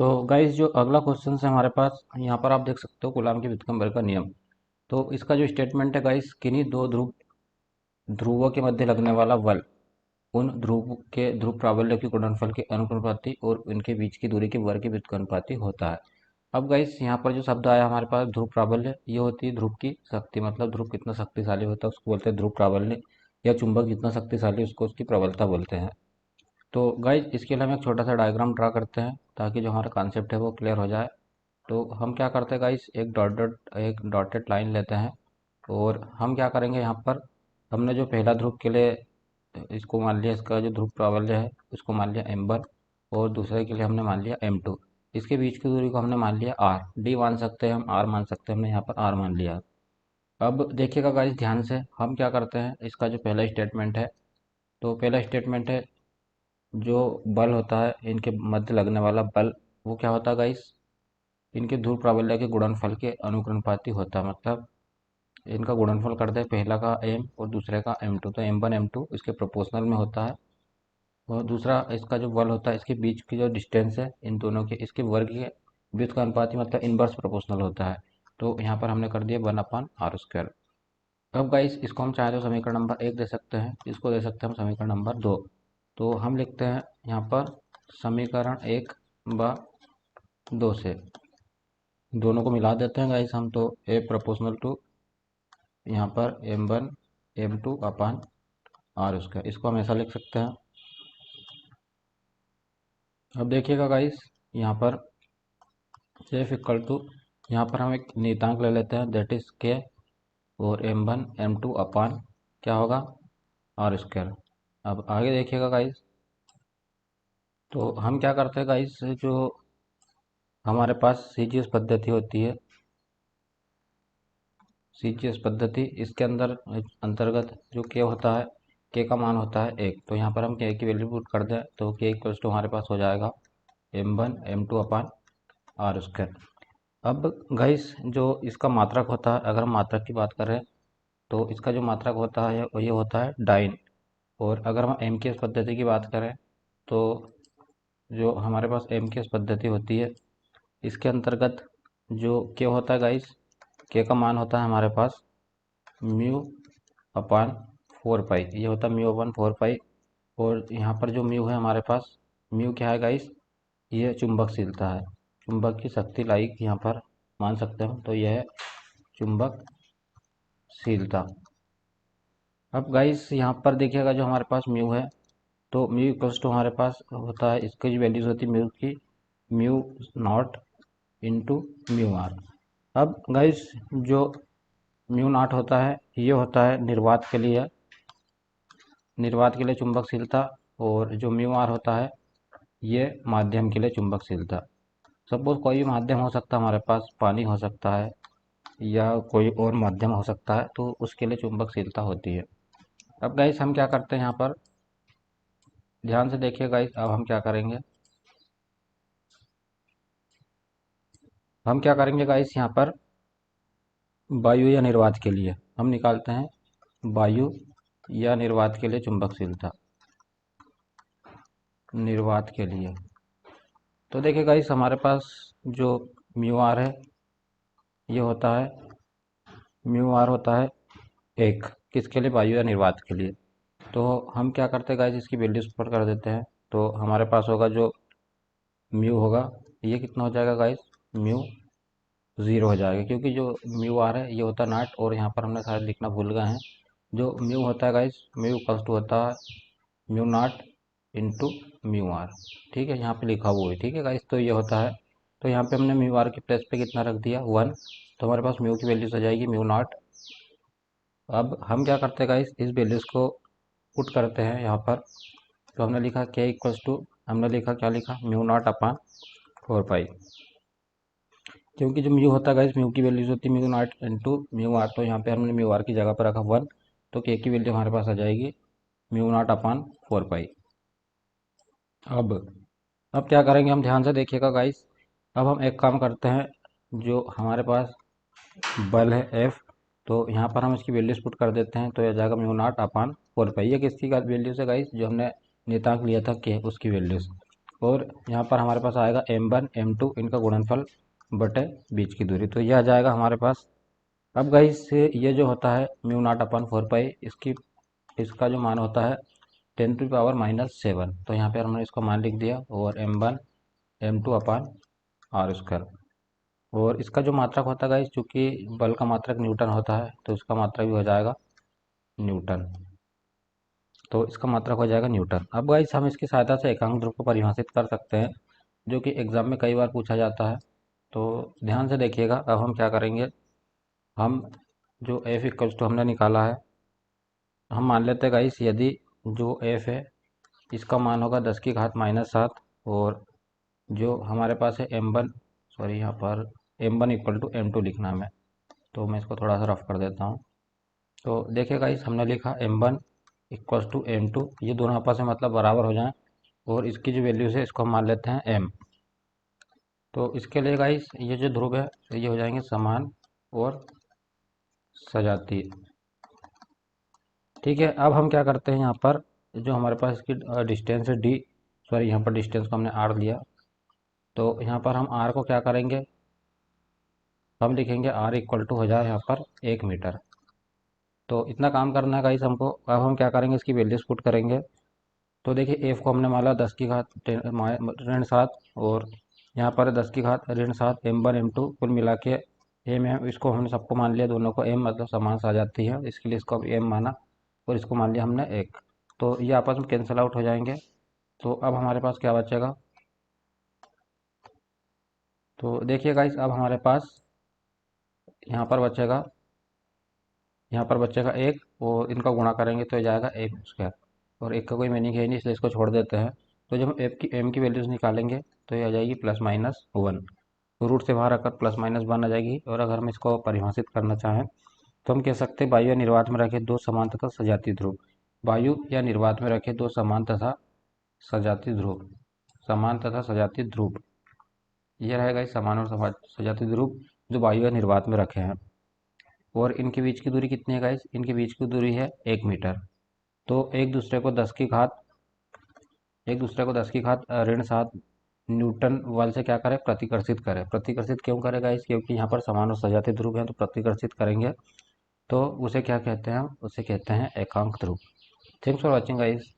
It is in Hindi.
तो गाइस जो अगला क्वेश्चन है हमारे पास यहाँ पर आप देख सकते हो कूलाम के व्युत्क्रमण का नियम। तो इसका जो स्टेटमेंट है गाइस, किन्हीं दो ध्रुवों के मध्य लगने वाला बल उन ध्रुव के ध्रुव प्राबल्य के गुणनफल के अनुपाती और उनके बीच की दूरी के वर्ग के व्युत्क्रमानुपाती होता है। अब गाइस यहाँ पर जो शब्द आया हमारे पास ध्रुव प्राबल्य, ये होती है ध्रुव की शक्ति, मतलब ध्रुव कितना शक्तिशाली होता है उसको बोलते हैं ध्रुव प्राबल्य, या चुंबक जितना शक्तिशाली उसको उसकी प्रबलता बोलते हैं। तो गाइज इसके लिए हम एक छोटा सा डायग्राम ड्रा करते हैं ताकि जो हमारा कॉन्सेप्ट है वो क्लियर हो जाए। तो हम क्या करते हैं गाइज, एक डॉटेड लाइन लेते हैं और हम क्या करेंगे यहाँ पर, हमने जो पहला ध्रुव के लिए इसको मान लिया, इसका जो ध्रुव प्राबल्य है उसको मान लिया m1, और दूसरे के लिए हमने मान लिया m2। इसके बीच की दूरी को हमने मान लिया r, d मान सकते हैं हम, r मान सकते हैं, हमने यहाँ पर r मान लिया। अब देखिएगा गाइज ध्यान से, हम क्या करते हैं, इसका जो पहला स्टेटमेंट है, तो पहला स्टेटमेंट है जो बल होता है इनके मध्य लगने वाला बल, वो क्या होता है गाइस, इनके ध्रुव प्राबल्य के गुणनफल के अनुक्रमपाती होता है। मतलब इनका गुणनफल करते हैं, पहला का m और दूसरे का m2, तो m1 m2 इसके प्रोपोर्शनल में होता है। और दूसरा इसका जो बल होता है, इसके बीच की जो डिस्टेंस है इन दोनों के, इसके वर्ग के व्युत्क्रमानुपाती का अनुपाती, मतलब इनवर्स प्रोपोर्शनल होता है। तो यहाँ पर हमने कर दिया 1/r²। अब गाइस इसको हम चाहे तो समीकरण नंबर 1 दे सकते हैं, इसको दे सकते हैं हम समीकरण नंबर 2। तो हम लिखते हैं यहाँ पर समीकरण 1/2 से दोनों को मिला देते हैं गाइस हम, तो a प्रोपोर्शनल टू यहाँ पर m1 m2 अपान r², इसको हम ऐसा लिख सकते हैं। अब देखिएगा गाइस यहाँ पर f इक्वल टू, यहाँ पर हम एक नियतांक ले लेते हैं दैट इज k, और m1 m2 अपान क्या होगा r²। अब आगे देखिएगा गाइस, तो हम क्या करते हैं गाइस, जो हमारे पास सीजीएस पद्धति होती है, सीजीएस पद्धति, इसके अंदर अंतर्गत जो के होता है, के का मान होता है 1। तो यहाँ पर हम के की वैल्यू पुट कर दें तो के इक्वल्स टू हमारे पास हो जाएगा m1 m2 अपान r²। अब गाइस जो इसका मात्रक होता है, अगर हम मात्रक की बात करें तो इसका जो मात्रक होता है ये होता है डाइन। और अगर हम एम की एस पद्धति की बात करें तो जो हमारे पास एम की एस पद्धति होती है, इसके अंतर्गत जो के होता है गाइस, के का मान होता है हमारे पास म्यू अपान 4 पाई, ये होता है म्यू अपान 4 पाई। और यहाँ पर जो म्यू है हमारे पास, म्यू क्या है गाइस, ये चुंबकशीलता है, चुंबक की शक्ति लाइक यहाँ पर मान सकते हैं, तो यह है चुंबकशीलता। अब गाइस यहाँ पर देखिएगा जो हमारे पास म्यू है, तो म्यू इक्वल्स टू हमारे पास होता है, इसकी जो वैल्यूज होती है म्यू की, mu nought into mu R. अब गाइस जो म्यू नॉट होता है ये होता है निर्वात के लिए, निर्वात के लिए चुंबकशीलता, और जो म्यू आर होता है ये माध्यम के लिए चुंबकशीलता। सपोज कोई भी माध्यम हो सकता है हमारे पास, पानी हो सकता है या कोई और माध्यम हो सकता है, तो उसके लिए चुंबकशीलता होती है। अब गाइस हम क्या करते हैं यहाँ पर, ध्यान से देखिए गाइस, अब हम क्या करेंगे, हम क्या करेंगे गाइस यहाँ पर वायु या निर्वात के लिए हम निकालते हैं वायु या निर्वात के लिए चुंबकशीलता, निर्वात के लिए। तो देखिए गाइस हमारे पास जो म्यू आर है ये होता है, म्यू आर होता है 1, किसके लिए, वायु या निर्वात के लिए। तो हम क्या करते हैं गाइस, इसकी वैल्यूज पुट कर देते हैं, तो हमारे पास होगा जो म्यू होगा, ये कितना हो जाएगा गाइस, म्यू 0 हो जाएगा, क्योंकि जो म्यू आर है ये होता है नॉट, और यहाँ पर हमने शायद लिखना भूल गए हैं, जो म्यू होता है गाइस, म्यू इक्वल्स टू होता है mu nought into mu R. ठीक है, यहाँ पे लिखा हुआ है, ठीक है गाइस, तो ये होता है, तो यहाँ पे हमने म्यू आर के प्लेस पे कितना रख दिया 1, तो हमारे पास म्यू की वैल्यूज हो जाएगी म्यू नॉट। अब हम क्या करते हैं गाइस, इस वैल्यूज को पुट करते हैं यहाँ पर, तो हमने लिखा के इक्वल्स टू, हमने लिखा क्या लिखा, म्यू नॉट अपान 4 पाई, क्योंकि जो म्यू होता है गाइस, म्यू की वैल्यूज होती है mu nought into mu R, तो यहाँ पे हमने म्यू आर की जगह पर रखा 1, तो के की वैल्यू हमारे पास आ जाएगी म्यू नॉट अपान 4 पाई। अब क्या करेंगे हम, ध्यान से देखिएगा गाइस, अब हम एक काम करते हैं, जो हमारे पास बल है एफ, तो यहाँ पर हम इसकी वैल्यूज पुट कर देते हैं, तो यह जाएगा म्यू नॉट अपान 4 पाई, ये किसकी वैल्यूज है गाइस, जो हमने नियतांक लिया था के, उसकी वैल्यूज। और यहाँ पर हमारे पास आएगा m1 m2 इनका गुणनफल बटे बीच की दूरी, तो यह आ जाएगा हमारे पास। अब गाइस ये जो होता है म्यू नॉट अपन 4 पाई, इसका जो मान होता है 10⁻⁻7, तो यहाँ पे हमने इसको मान लिख दिया, और m1 m2 upon R square. और इसका जो मात्रक होता है गाइस, चूँकि बल का मात्रक न्यूटन होता है, तो इसका मात्रक भी हो जाएगा न्यूटन, तो इसका मात्रक हो जाएगा न्यूटन। अब गाइस हम इसकी सहायता से एकांक ध्रुव को परिभाषित कर सकते हैं, जो कि एग्जाम में कई बार पूछा जाता है। तो ध्यान से देखिएगा, अब हम क्या करेंगे, हम जो एफ इक्वल्स टू हमने निकाला है, हम मान लेते हैं गाइस, यदि जो एफ है इसका मान होगा 10⁻⁻7, और जो हमारे पास है m1, सॉरी यहाँ पर m1 इक्वल टू m2 लिखना है, तो मैं इसको थोड़ा सा रफ कर देता हूँ। तो देखिए गाइस, हमने लिखा m1 इक्वल्स टू m2, ये दोनों आपस में मतलब बराबर हो जाएं, और इसकी जो वैल्यूज है इसको हम मान लेते हैं m। तो इसके लिए गाइस ये जो ध्रुव है ये हो जाएंगे समान और सजातीय। ठीक है, अब हम क्या करते हैं, यहाँ पर जो हमारे पास इसकी डिस्टेंस है d, सॉरी यहाँ पर डिस्टेंस को हमने r लिया, तो यहाँ पर हम r को क्या करेंगे, हम लिखेंगे r इक्वल टू हो जाए यहाँ पर 1 मीटर। तो इतना काम करना है गाइस हमको। अब हम क्या करेंगे, इसकी वैल्यूज पुट करेंगे। तो देखिए एफ को हमने माना 10⁻⁻7, और यहाँ पर 10⁻⁻7 m1 m2 कुल मिला के एम है, इसको हमने सबको मान लिया, दोनों को m मतलब समान सा जाती है, इसके लिए इसको m माना, और इसको मान लिया हमने 1। तो ये आपस में कैंसिल आउट हो जाएंगे। तो अब हमारे पास क्या बचेगा, तो देखिए गाइस, अब हमारे पास यहाँ पर बचेगा, यहाँ पर बचेगा 1, और इनका गुणा करेंगे तो ये जाएगा एम स्क्वायर, और एक का कोई मीनिंग है नहीं, इसलिए इसको छोड़ देते हैं। तो जब हम एम की वैल्यूज निकालेंगे तो ये आ जाएगी +-1, रूट से बाहर आकर +-1 आ जाएगी। और अगर हम इसको परिभाषित करना चाहें तो हम कह सकते हैं वायु या निर्वात में रखे दो समान तथा सजातीय ध्रुव, वायु या निर्वात में रखे दो समान तथा सजातीय ध्रुव, समान तथा सजातीय ध्रुव, ये रहेगा इस समान और सजातीय ध्रुव जो वायु या निर्वात में रखे हैं। और इनके बीच की दूरी कितनी है गाइस, इनके बीच की दूरी है 1 मीटर। तो एक दूसरे को 10 की घात ऋण 7 न्यूटन बल से क्या करें, प्रतिकर्षित करें। प्रतिकर्षित क्यों करें गाइस, क्योंकि यहाँ पर समान और सजातीय ध्रुव हैं, तो प्रतिकर्षित करेंगे तो उसे क्या कहते हैं, उसे कहते हैं एकांक ध्रुव। Thanks for watching guys.